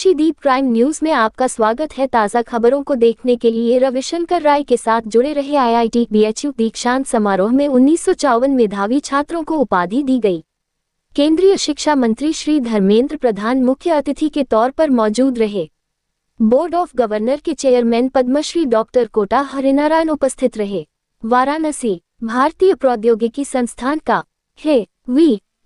काशीदीप prime news में आपका स्वागत है। ताज़ा खबरों को देखने के लिए रविशंकर राय के साथ जुड़े रहे। आईआईटी बीएचयू दीक्षांत समारोह में 1954 मेधावी छात्रों को उपाधि दी गई। केंद्रीय शिक्षा मंत्री श्री धर्मेंद्र प्रधान मुख्य अतिथि के तौर पर मौजूद रहे। बोर्ड ऑफ गवर्नर के चेयरमैन पद्मश्री डॉक्टर कोटा हरिनारायण उपस्थित रहे। वाराणसी भारतीय प्रौद्योगिकी संस्थान का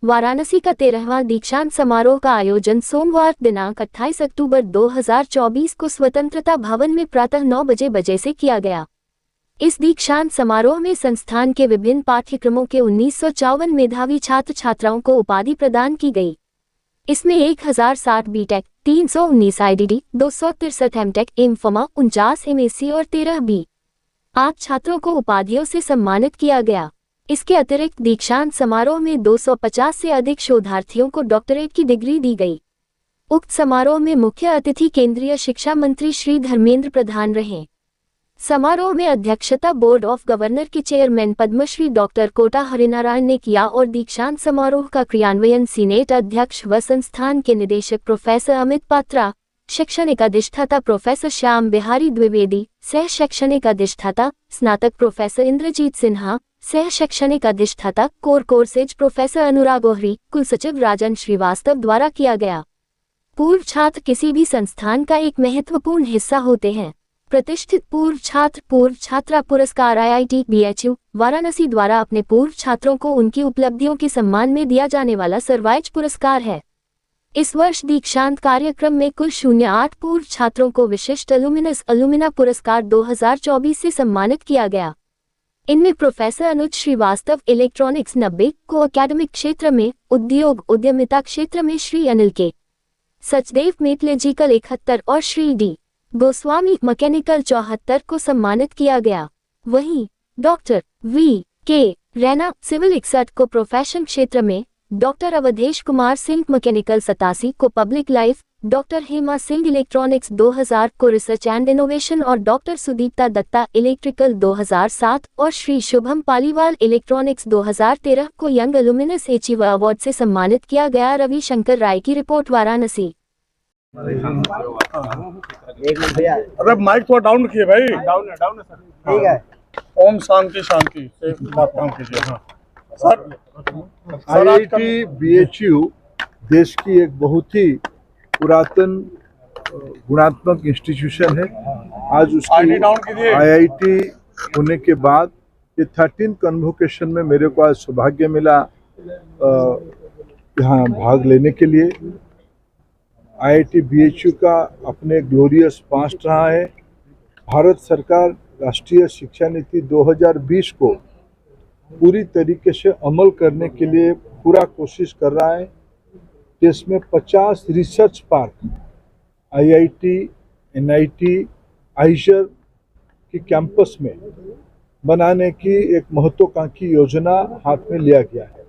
वाराणसी का 13वां दीक्षांत समारोह का आयोजन सोमवार दिनांक 28 अक्टूबर 2024 को स्वतंत्रता भवन में प्रातः 9 बजे से किया गया। इस दीक्षांत समारोह में संस्थान के विभिन्न पाठ्यक्रमों के 1954 मेधावी छात्र छात्राओं को उपाधि प्रदान की गई। इसमें 1060 बीटेक, 319 आईडीडी, 263 एमटेक, एमफार्मा, 49 एमएससी और 13 बी.आर्क छात्रों को उपाधियों से सम्मानित किया गया। इसके अतिरिक्त दीक्षांत समारोह में 250 से अधिक शोधार्थियों को डॉक्टरेट की डिग्री दी गई। उक्त समारोह में मुख्य अतिथि केंद्रीय शिक्षा मंत्री श्री धर्मेंद्र प्रधान रहे। समारोह में अध्यक्षता बोर्ड ऑफ गवर्नर के चेयरमैन पद्मश्री डॉक्टर कोटा हरिनारायण ने किया और दीक्षांत समारोह का क्रियान्वयन सीनेट अध्यक्ष व संस्थान के निदेशक प्रोफेसर अमित पात्रा, शैक्षणिक अधिष्ठाता प्रोफेसर श्याम बिहारी द्विवेदी, सह शैक्षणिक अधिष्ठाता स्नातक प्रोफेसर इंद्रजीत सिन्हा, सह शैक्षणिक अधिष्ठाता कोर कोर्सेज प्रोफेसर अनुराग ओहरी, कुलसचिव राजन श्रीवास्तव द्वारा किया गया। पूर्व छात्र किसी भी संस्थान का एक महत्वपूर्ण हिस्सा होते हैं। प्रतिष्ठित पूर्व छात्र पूर्व छात्रा पुरस्कार आईआईटी बीएचयू वाराणसी द्वारा अपने पूर्व छात्रों को उनकी उपलब्धियों के सम्मान में दिया जाने वाला सर्वोच्च पुरस्कार है। इस वर्ष दीक्षांत कार्यक्रम में कुल 08 पूर्व छात्रों को विशिष्ट अलुमिना पुरस्कार 2024 से सम्मानित किया गया। इनमें प्रोफेसर अनुज श्रीवास्तव इलेक्ट्रॉनिक्स 90 को, अकादमिक क्षेत्र में, उद्योग उद्यमिता क्षेत्र में श्री अनिल के सचदेव मेटलर्जिकल 71 और श्री डी गोस्वामी मैकेनिकल 74 को सम्मानित किया गया। वहीं डॉक्टर वी.के. रैना सिविल 61 को प्रोफेशन क्षेत्र में, डॉक्टर अवधेश कुमार सिंह मैकेनिकल 87 को public life, doctor Hema Singh electronics 2000 को रिसर्च एंड इनोवेशन और डॉक्टर सुदीप्ता दत्ता इलेक्ट्रिकल 2007 और श्री शुभम पालीवाल इलेक्ट्रॉनिक्स 2013 को यंग अलुमिनस अचीवर अवार्ड से सम्मानित किया गया। रविशंकर राय की रिपोर्ट, वाराणसी। अरे माइक थोड़ा डाउन रखिए भाई। डाउन है सर। ठीक है। ओम शांति शांति से बात काम कीजिए। हाँ सर। आईआईटी बीएचयू देश की एक बहुत ही पुरातन गुणात्मक इंस्टीट्यूशन है। आज उसकी आईआईटी होने के बाद ये 13 कन्वोकेशन में मेरे को आज सौभाग्य मिला यहाँ भाग लेने के लिए। आईआईटी बीएचयू का अपने ग्लोरियस पास्ट रहा है। भारत सरकार राष्ट्रीय शिक्षा नीति 2020 को पूरी तरीके से अमल करने के लिए पूरा कोशिश कर रहा है। देश में 50 रिसर्च पार्क आईआईटी, एनआईटी, आइजर की कैंपस में बनाने की एक महत्वाकांक्षी योजना हाथ में लिया गया है।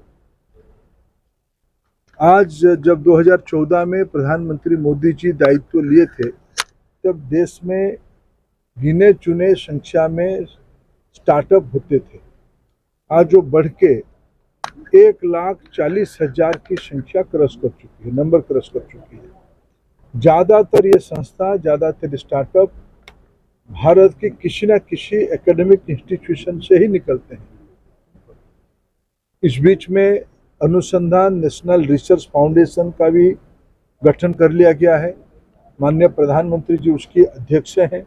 आज जब 2014 में प्रधानमंत्री मोदी जी दायित्व लिए थे, तब देश में गिने चुने संख्या में स्टार्टअप होते थे। आज वो बढ़ के 1,40,000 की संख्या क्रॉस कर चुकी है, नंबर क्रॉस कर चुकी है। ज़्यादातर ये संस्था, ज़्यादातर स्टार्टअप भारत की किसी न किसी एकेडमिक इंस्टीट्यूशन से ही निकलते हैं। इस बीच में अनुसंधान नेशनल रिसर्च फाउंडेशन का भी गठन कर लिया गया है। माननीय प्रधानमंत्री जी उसकी अध्यक्ष हैं।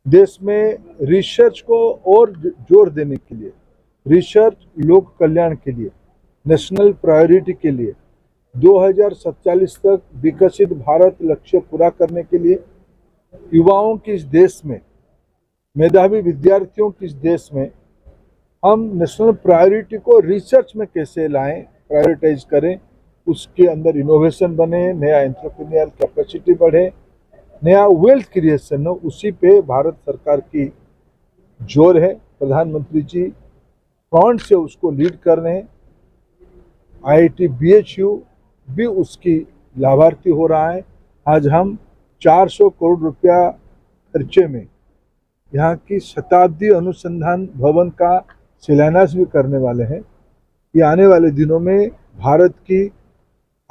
देश में रिसर्च को और जोर देने के लिए, रिसर्च लोक कल्याण के लिए, नेशनल प्रायोरिटी के लिए 2047 तक विकसित भारत लक्ष्य पूरा करने के लिए, युवाओं की इस देश में, मेधावी विद्यार्थियों की इस देश में हम नेशनल प्रायोरिटी को रिसर्च में कैसे लाएं, प्रायोरिटाइज करें, उसके अंदर इनोवेशन बने, नया एंटरप्रेन्योर कैपेसिटी बढ़े, नया वेल्थ क्रिएशन हो, उसी पे भारत सरकार की जोर है। प्रधानमंत्री जी फ्रंट से उसको लीड कर रहे हैं। आईआईटी बीएचयू भी उसकी लाभार्थी हो रहा है। आज हम 400 करोड़ रुपया खर्चे में यहाँ की शताब्दी अनुसंधान भवन का शिलान्यास भी करने वाले हैं। ये आने वाले दिनों में भारत की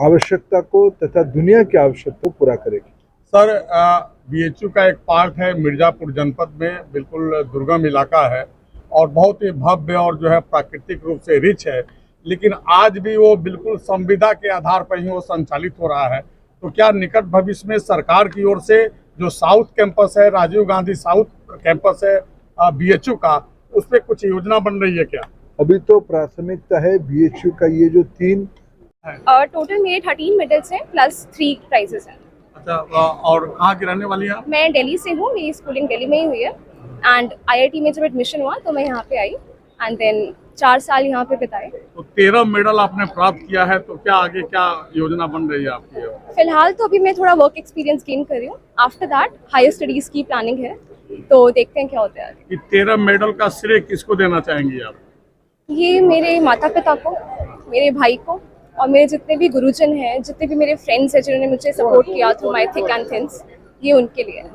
आवश्यकता को तथा दुनिया की आवश्यकता को पूरा करेगी। सर बीएचयू का एक पार्ट है मिर्जापुर जनपद में, बिल्कुल दुर्गम इलाका है और बहुत ही भव्य और जो है प्राकृतिक रूप से रिच है, लेकिन आज भी वो बिल्कुल संविदा के आधार पर ही वो संचालित हो रहा है। तो क्या निकट भविष्य में सरकार की ओर से जो साउथ कैंपस है, राजीव गांधी साउथ कैंपस है बीएचयू का, उस पर कुछ योजना बन रही है क्या? अभी तो प्राथमिकता है बीएचयू का ये जो 3 टोटल मेरे 13 मेडल्स हैं प्लस 3 प्राइजेस हैं। अच्छा, और कहाँ की रहने वाली हैं आप? मैं दिल्ली से हूँ, मेरी स्कूलिंग दिल्ली में ही हुई है एंड आईआईटी में जब एडमिशन हुआ तो मैं यहाँ पे आई एंड देन 4 साल यहाँ पे बिताए। तो 13 मेडल आपने प्राप्त किया है, तो क्या आगे क्या योजना बन रही है आपकी? फिलहाल तो अभी मैं थोड़ा वर्क एक्सपीरियंस गेन कर रही हूँ, आफ्टर दैट हायर स्टडीज की प्लानिंग है, तो देखते हैं क्या होता है। कि 13 मेडल का श्रेय किसको देना चाहेंगी आप? ये मेरे माता पिता को, मेरे भाई को और मेरे जितने भी गुरुजन हैं, जितने भी मेरे फ्रेंड्स हैं जिन्होंने मुझे सपोर्ट किया through my thick and thins, ये उनके लिए है।